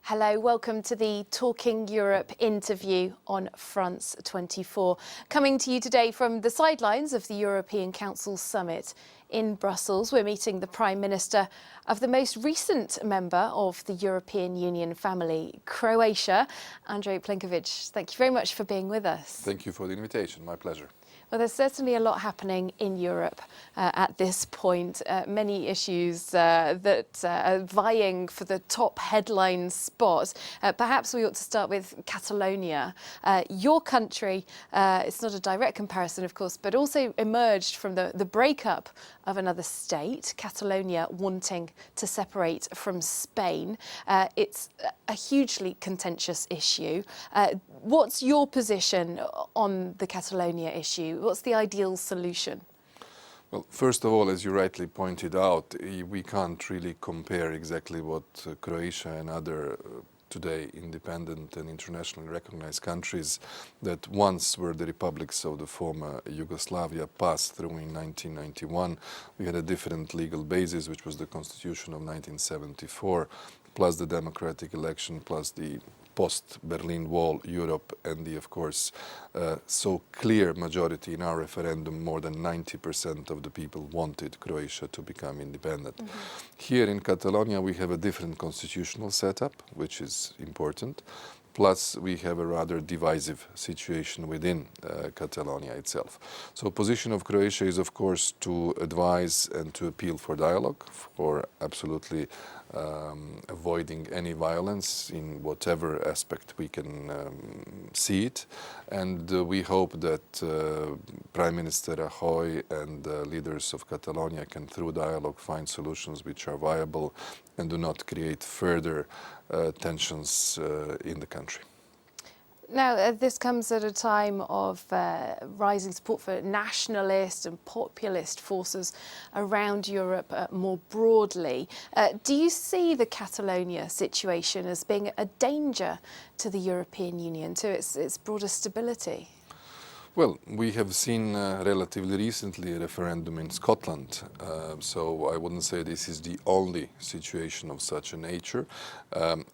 Hello, welcome to the Talking Europe interview on France 24. Coming to you today from the sidelines of the European Council Summit in Brussels. We're meeting the Prime Minister of the most recent member of the European Union family, Croatia, Andrej Plenkovic. Thank you very much for being with us. Thank you for the invitation. My pleasure. Well, there's certainly a lot happening in Europe at this point. Many issues that are vying for the top headline spot. Perhaps we ought to start with Catalonia. Your country, it's not a direct comparison, of course, but also emerged from the breakup of another state, Catalonia wanting to separate from Spain. It's a hugely contentious issue. What's your position on the Catalonia issue? What's the ideal solution? Well, first of all, as you rightly pointed out, we can't really compare exactly what Croatia and other today independent and internationally recognized countries that once were the republics of the former Yugoslavia passed through in 1991. We had a different legal basis, which was the Constitution of 1974, plus the democratic election, plus the post-Berlin Wall Europe and the, of course, so clear majority in our referendum, more than 90% of the people wanted Croatia to become independent. Here in Catalonia, we have a different constitutional setup, which is important. Plus, we have a rather divisive situation within Catalonia itself. So position of Croatia is, of course, to advise and to appeal for dialogue, for absolutely avoiding any violence in whatever aspect we can see it. And we hope that Prime Minister Rajoy and leaders of Catalonia can, through dialogue, find solutions which are viable and do not create further tensions in the country. Now, this comes at a time of rising support for nationalist and populist forces around Europe more broadly. Do you see the Catalonia situation as being a danger to the European Union, to its broader stability? Well, we have seen relatively recently a referendum in Scotland, so I wouldn't say this is the only situation of such a nature.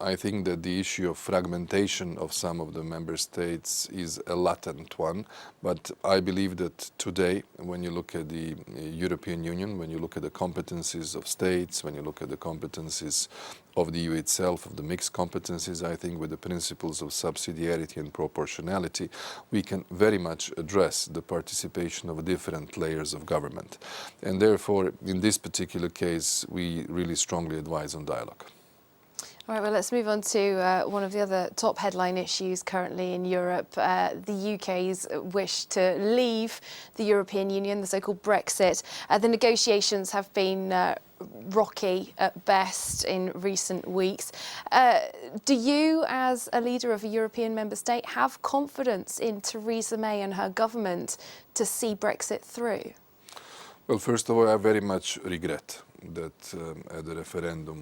I think that the issue of fragmentation of some of the member states is a latent one, but I believe that today, when you look at the European Union, when you look at the competencies of states, when you look at the competencies of the EU itself, of the mixed competencies, I think with the principles of subsidiarity and proportionality, we can very much address the participation of different layers of government. And therefore, in this particular case, we really strongly advise on dialogue. All right, well, let's move on to one of the other top headline issues currently in Europe, the UK's wish to leave the European Union, the so-called Brexit. The negotiations have been rocky at best in recent weeks. Do you, as a leader of a European member state, have confidence in Theresa May and her government to see Brexit through? Well, first of all, I very much regret that at the referendum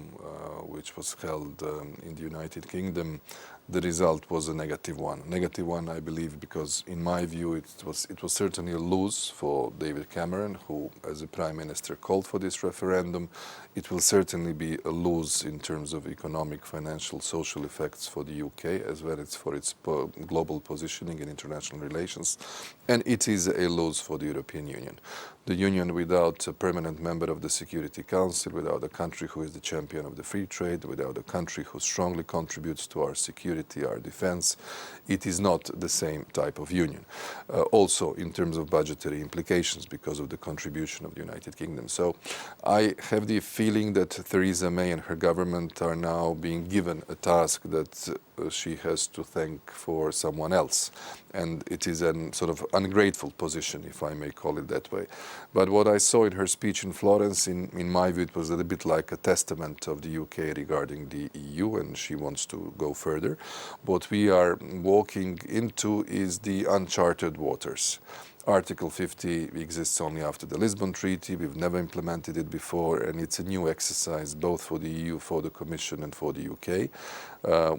which was held in the United Kingdom, the result was a negative one. Negative one, I believe, because in my view it was certainly a lose for David Cameron, who as a Prime Minister called for this referendum. It will certainly be a lose in terms of economic, financial, social effects for the UK, as well as for its global positioning in international relations. And it is a lose for the European Union. The Union without a permanent member of the Security Council, without a country who is the champion of the free trade, without a country who strongly contributes to our security, our defense, it is not the same type of union. Also in terms of budgetary implications because of the contribution of the United Kingdom. So I have the feeling that Theresa May and her government are now being given a task that she has to thank for someone else. And it is a sort of ungrateful position, if I may call it that way. But what I saw in her speech in Florence, in my view, it was a little bit like a testament of the UK regarding the EU, and she wants to go further. What we are walking into is the uncharted waters. Article 50 exists only after the Lisbon Treaty. We've never implemented it before, and it's a new exercise both for the EU, for the Commission and for the UK.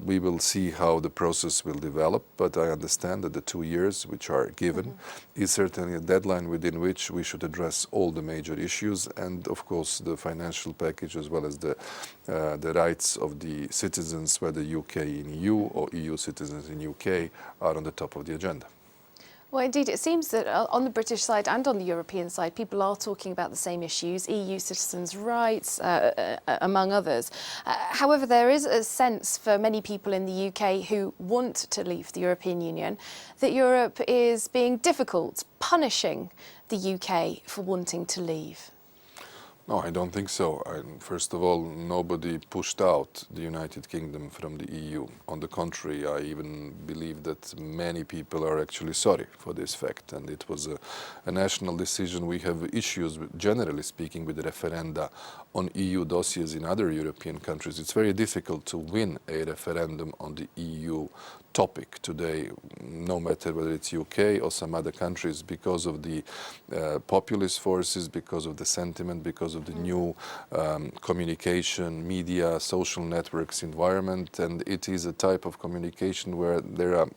We will see how the process will develop, but I understand that the 2 years which are given is certainly a deadline within which we should address all the major issues, and of course the financial package as well as the rights of the citizens, whether UK in EU or EU citizens in UK, are on the top of the agenda. Well, indeed, it seems that on the British side and on the European side, people are talking about the same issues, EU citizens' rights, among others. However, there is a sense for many people in the UK who want to leave the European Union that Europe is being difficult, punishing the UK for wanting to leave. No, I don't think so. First of all, nobody pushed out the United Kingdom from the EU. On the contrary, I even believe that many people are actually sorry for this fact, and it was a national decision. We have issues, generally speaking, with referenda on EU dossiers in other European countries. It's very difficult to win a referendum on the EU topic today, no matter whether it's UK or some other countries, because of the populist forces, because of the sentiment, because of the new communication, media, social networks environment. And it is a type of communication where there are,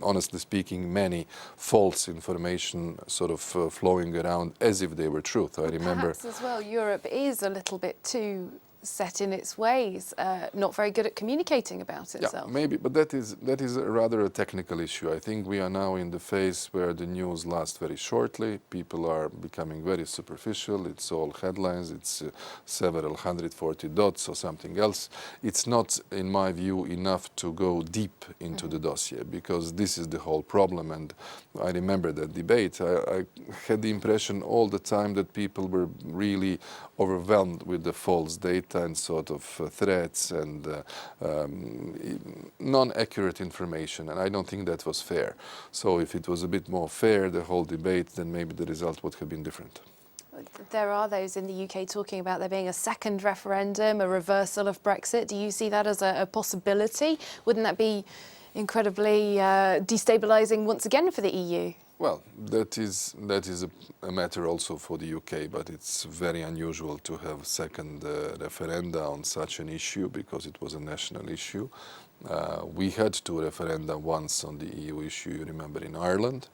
honestly speaking, many false information sort of flowing around as if they were truth. I remember. Perhaps as well, Europe is a little bit too set in its ways, not very good at communicating about itself. Yeah, maybe, but that is rather a technical issue. I think we are now in the phase where the news lasts very shortly. People are becoming very superficial. It's all headlines. It's several 140 dots or something else. It's not, in my view, enough to go deep into the dossier, because this is the whole problem. And I remember that debate. I had the impression all the time that people were really overwhelmed with the false data and sort of threats and non-accurate information, and I don't think that was fair. So if it was a bit more fair, the whole debate, then maybe the result would have been different. There are those in the UK talking about there being a second referendum, a reversal of Brexit. Do you see that as a possibility? Wouldn't that be incredibly destabilising once again for the EU? Well, that is a matter also for the UK, but it's very unusual to have second referenda on such an issue, because it was a national issue. We had two referenda once on the EU issue, you remember, in Ireland.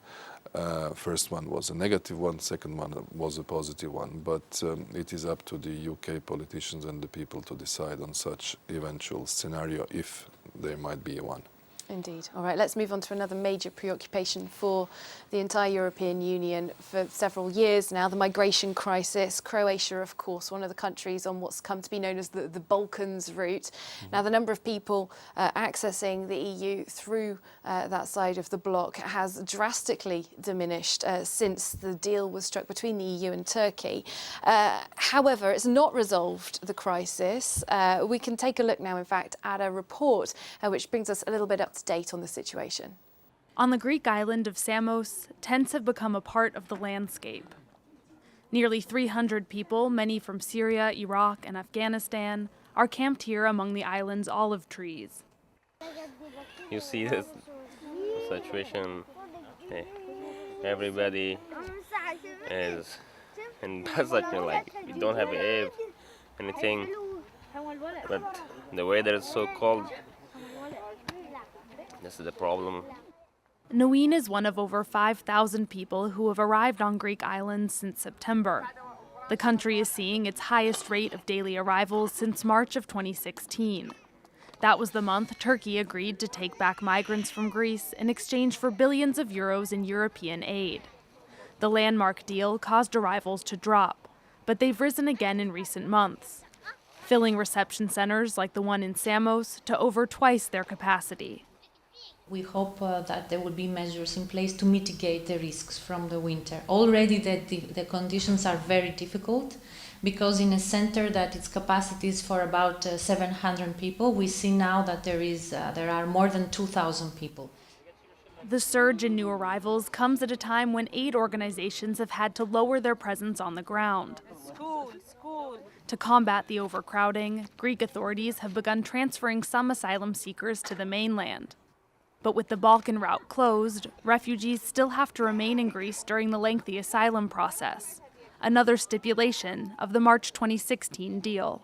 First one was a negative one, second one was a positive one, but it is up to the UK politicians and the people to decide on such eventual scenario, if there might be one. Indeed. All right, let's move on to another major preoccupation for the entire European Union for several years now, the migration crisis. Croatia, of course, one of the countries on what's come to be known as the Balkans route. Now, the number of people accessing the EU through that side of the bloc has drastically diminished since the deal was struck between the EU and Turkey. However, it's not resolved the crisis. We can take a look now, in fact, at a report which brings us a little bit up to date on the situation. On the Greek island of Samos, tents have become a part of the landscape. Nearly 300 people, many from Syria, Iraq, and Afghanistan, are camped here among the island's olive trees. You see this situation, everybody is in bad situation, like we don't have air, anything, but the weather is so cold. This is the problem. Naween is one of over 5,000 people who have arrived on Greek islands since September. The country is seeing its highest rate of daily arrivals since March of 2016. That was the month Turkey agreed to take back migrants from Greece in exchange for billions of euros in European aid. The landmark deal caused arrivals to drop, but they've risen again in recent months, filling reception centers like the one in Samos to over twice their capacity. We hope that there will be measures in place to mitigate the risks from the winter. Already the conditions are very difficult, because in a center that its capacity is for about 700 people, we see now that there are more than 2,000 people. The surge in new arrivals comes at a time when aid organizations have had to lower their presence on the ground. To combat the overcrowding, Greek authorities have begun transferring some asylum seekers to the mainland. But with the Balkan route closed, refugees still have to remain in Greece during the lengthy asylum process, another stipulation of the March 2016 deal.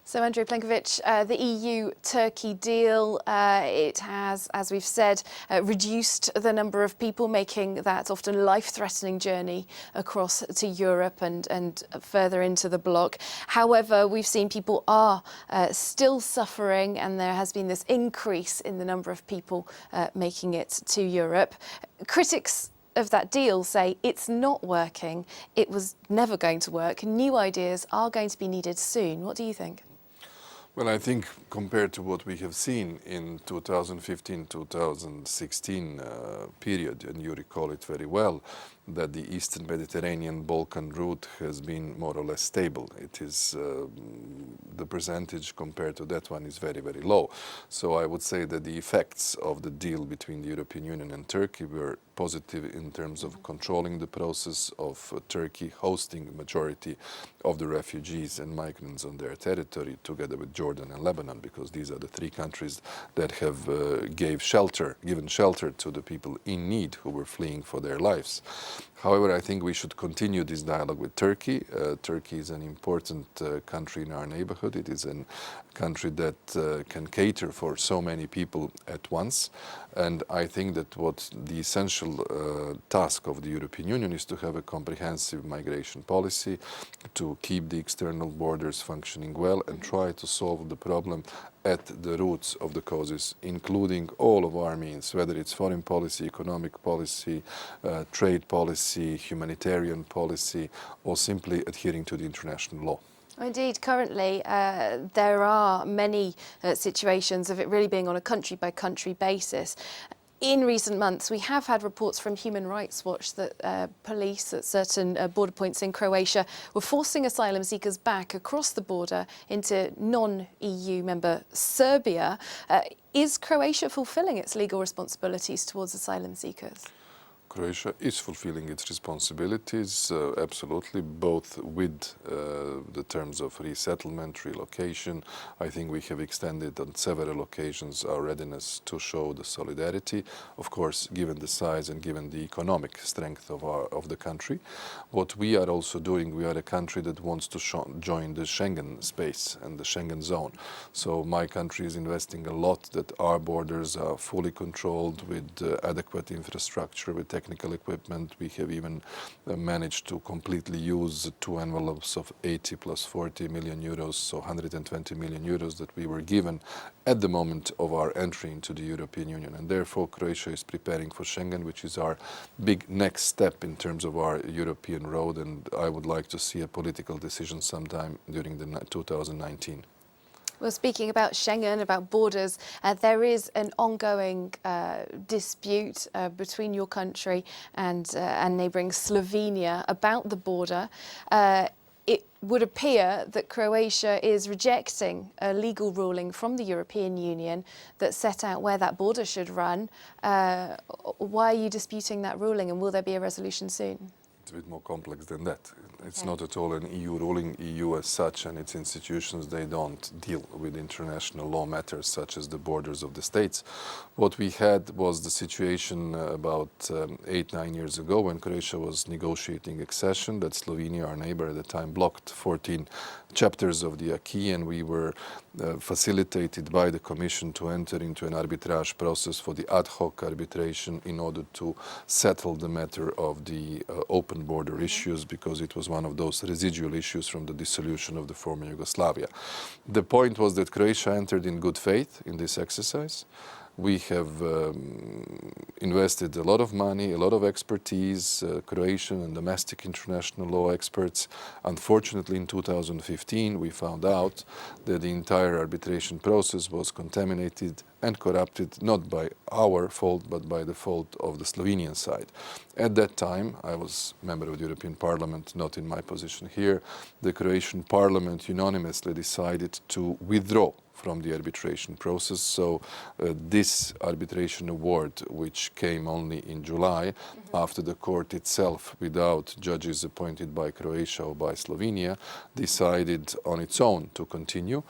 So, Andrej Plenkovic, the EU-Turkey deal, it has, as we've said, reduced the number of people making that often life-threatening journey across to Europe and further into the bloc. However, we've seen people are still suffering, and there has been this increase in the number of people making it to Europe. Critics of that deal say it's not working, it was never going to work, new ideas are going to be needed soon. What do you think? Well, I think compared to what we have seen in 2015-2016 period, and you recall it very well, that the Eastern Mediterranean Balkan route has been more or less stable. It is, the percentage compared to that one is very, very low. So I would say that the effects of the deal between the European Union and Turkey were positive in terms of controlling the process of Turkey hosting the majority of the refugees and migrants on their territory, together with Jordan and Lebanon, because these are the three countries that have given shelter to the people in need who were fleeing for their lives. However, I think we should continue this dialogue with Turkey. Turkey is an important country in our neighborhood. It is a country that can cater for so many people at once. And I think that what the essential task of the European Union is to have a comprehensive migration policy, to keep the external borders functioning well and try to solve the problem at the roots of the causes, including all of our means, whether it's foreign policy, economic policy, trade policy, humanitarian policy, or simply adhering to the international law. Indeed, currently there are many situations of it really being on a country-by-country basis. In recent months, we have had reports from Human Rights Watch that police at certain border points in Croatia were forcing asylum seekers back across the border into non-EU member Serbia. Is Croatia fulfilling its legal responsibilities towards asylum seekers? Croatia is fulfilling its responsibilities, absolutely, both with the terms of resettlement, relocation. I think we have extended on several occasions our readiness to show the solidarity, of course, given the size and given the economic strength of the country. What we are also doing, we are a country that wants to join the Schengen space and the Schengen zone. So my country is investing a lot that our borders are fully controlled with adequate infrastructure, with technical equipment. We have even managed to completely use 2 envelopes of 80 plus 40 million euros, so 120 million euros that we were given at the moment of our entry into the European Union. And therefore, Croatia is preparing for Schengen, which is our big next step in terms of our European road. And I would like to see a political decision sometime during the 2019. Well, speaking about Schengen, about borders, there is an ongoing dispute between your country and neighbouring Slovenia about the border. It would appear that Croatia is rejecting a legal ruling from the European Union that set out where that border should run. Why are you disputing that ruling, and will there be a resolution soon? It's a bit more complex than that. It's not at all an EU ruling. EU as such and its institutions, they don't deal with international law matters such as the borders of the states. What we had was the situation about 8-9 years ago when Croatia was negotiating accession, that Slovenia, our neighbor at the time, blocked 14 chapters of the acquis, and we were facilitated by the Commission to enter into an arbitrage process for the ad hoc arbitration in order to settle the matter of the open border issues, because it was one of those residual issues from the dissolution of the former Yugoslavia. The point was that Croatia entered in good faith in this exercise. We have invested a lot of money, a lot of expertise, Croatian and domestic international law experts. Unfortunately, in 2015, we found out that the entire arbitration process was contaminated and corrupted, not by our fault, but by the fault of the Slovenian side. At that time, I was a member of the European Parliament, not in my position here. The Croatian Parliament unanimously decided to withdraw from the arbitration process. So this arbitration award, which came only in July, after the court itself, without judges appointed by Croatia or by Slovenia, decided on its own to continue,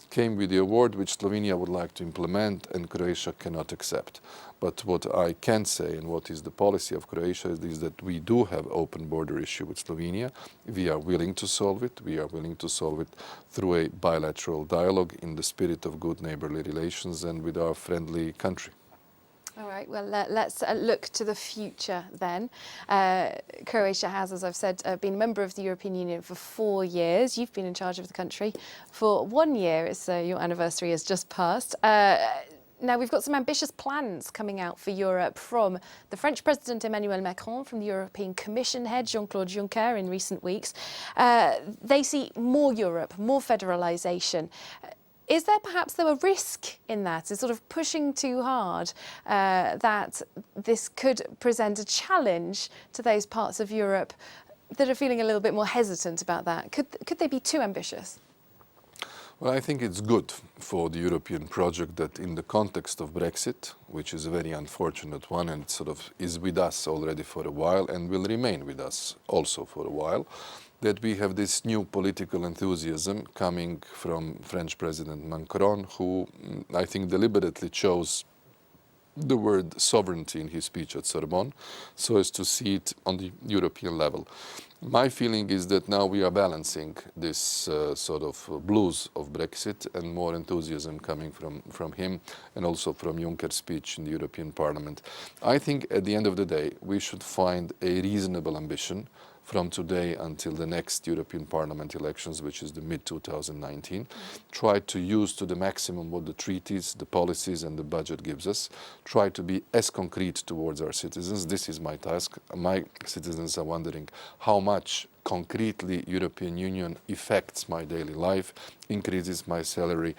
came with the award which Slovenia would like to implement and Croatia cannot accept. But what I can say and what is the policy of Croatia is that we do have open border issue with Slovenia. We are willing to solve it. We are willing to solve it through a bilateral dialogue in the spirit of good neighborly relations and with our friendly country. All right, well, let's look to the future then. Croatia has, as I've said, been a member of the European Union for 4 years. You've been in charge of the country for 1 year. It's, your anniversary has just passed. Now, we've got some ambitious plans coming out for Europe from the French President Emmanuel Macron, from the European Commission head Jean-Claude Juncker in recent weeks. They see more Europe, more federalisation. Is there perhaps, though, a risk in that, in sort of pushing too hard, that this could present a challenge to those parts of Europe that are feeling a little bit more hesitant about that? Could they be too ambitious? Well, I think it's good for the European project that in the context of Brexit, which is a very unfortunate one and sort of is with us already for a while and will remain with us also for a while, that we have this new political enthusiasm coming from French President Macron, who I think deliberately chose the word sovereignty in his speech at Sorbonne, so as to see it on the European level. My feeling is that now we are balancing this sort of blues of Brexit and more enthusiasm coming from him and also from Juncker's speech in the European Parliament. I think at the end of the day, we should find a reasonable ambition from today until the next European Parliament elections, which is the mid-2019, try to use to the maximum what the treaties, the policies and the budget gives us, try to be as concrete towards our citizens. This is my task. My citizens are wondering how much concretely European Union affects my daily life, increases my salary,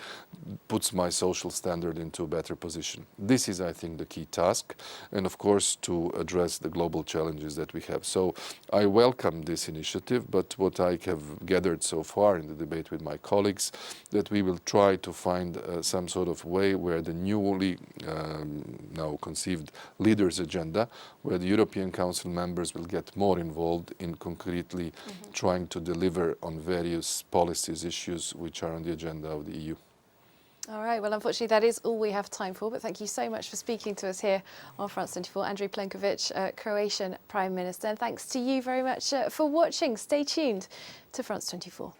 puts my social standard into a better position. This is, I think, the key task, and of course to address the global challenges that we have. So I welcome this initiative, but what I have gathered so far in the debate with my colleagues, that we will try to find some sort of way where the newly now conceived leaders' agenda, where the European Council members will get more involved in concretely trying to deliver on various policies, issues which are on the agenda of the EU. All right, well, unfortunately, that is all we have time for, but thank you so much for speaking to us here on France 24. Andrej Plenkovic, Croatian Prime Minister, and thanks to you very much for watching. Stay tuned to France 24.